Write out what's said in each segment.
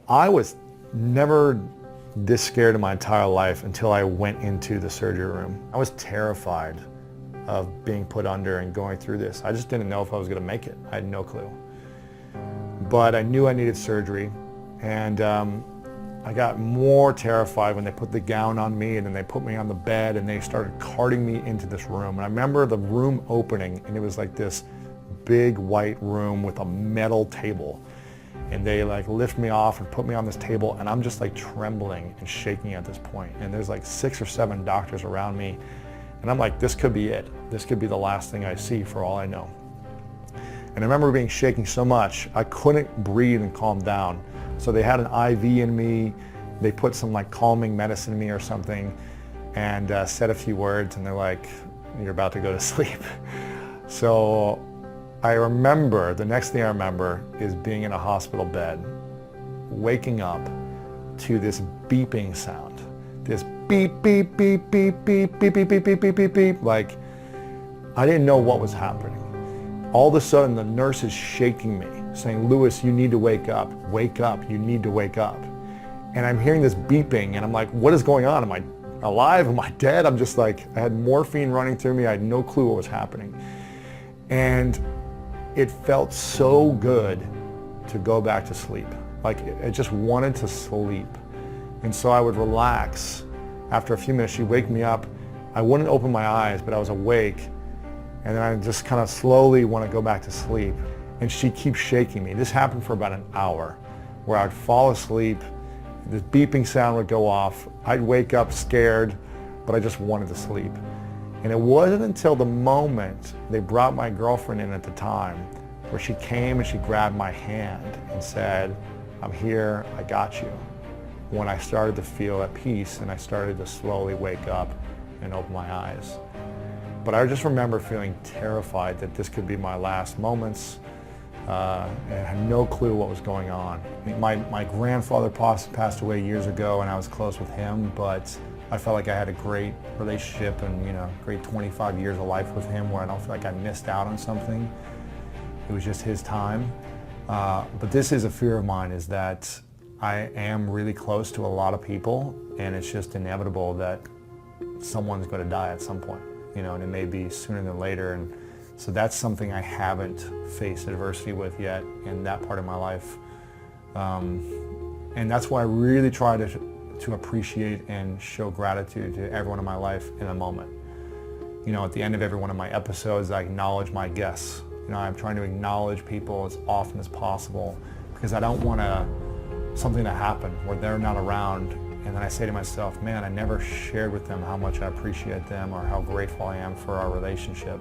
I was never this scared in my entire life until I went into the surgery room. I was terrified of being put under and going through this. I just didn't know if I was going to make it. I had no clue. But I knew I needed surgery, and I got more terrified when they put the gown on me and then they put me on the bed and they started carting me into this room. And I remember the room opening, and it was like this big white room with a metal table. And they like lift me off and put me on this table, and I'm just like trembling and shaking at this point. And there's like 6 or 7 doctors around me. And I'm like, this could be it. This could be the last thing I see for all I know. And I remember being shaking so much, I couldn't breathe and calm down. So they had an IV in me. They put some like calming medicine in me or something, and said a few words, and they're like, you're about to go to sleep. So I remember, the next thing I remember is being in a hospital bed, waking up to this beeping sound. This beep, beep, beep, beep, beep, beep, beep, beep, beep, beep, beep, beep. Like, I didn't know what was happening. All of a sudden, the nurse is shaking me, saying, Lewis, you need to wake up, you need to wake up. And I'm hearing this beeping, and I'm like, what is going on? Am I alive? Am I dead? I'm just like, I had morphine running through me. I had no clue what was happening. And it felt so good to go back to sleep. Like, I just wanted to sleep. And so I would relax. After a few minutes, she'd wake me up. I wouldn't open my eyes, but I was awake. And then I just kind of slowly want to go back to sleep. And she keeps shaking me. This happened for about an hour, where I'd fall asleep, this beeping sound would go off, I'd wake up scared, but I just wanted to sleep. And it wasn't until the moment they brought my girlfriend in at the time, where she came and she grabbed my hand and said, I'm here, I got you, when I started to feel at peace and I started to slowly wake up and open my eyes. But I just remember feeling terrified that this could be my last moments. And I had no clue what was going on. My grandfather passed away years ago, and I was close with him, but I felt like I had a great relationship and, great 25 years of life with him, where I don't feel like I missed out on something. It was just his time. But this is a fear of mine, is that I am really close to a lot of people, and it's just inevitable that someone's going to die at some point, and it may be sooner than later. And so that's something I haven't faced adversity with yet in that part of my life. And that's why I really try to appreciate and show gratitude to everyone in my life in a moment. At the end of every one of my episodes, I acknowledge my guests. I'm trying to acknowledge people as often as possible, because I don't want something to happen where they're not around, and then I say to myself, man, I never shared with them how much I appreciate them or how grateful I am for our relationship.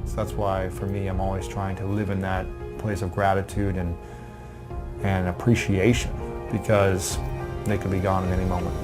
So that's why, for me, I'm always trying to live in that place of gratitude and appreciation, because they could be gone at any moment.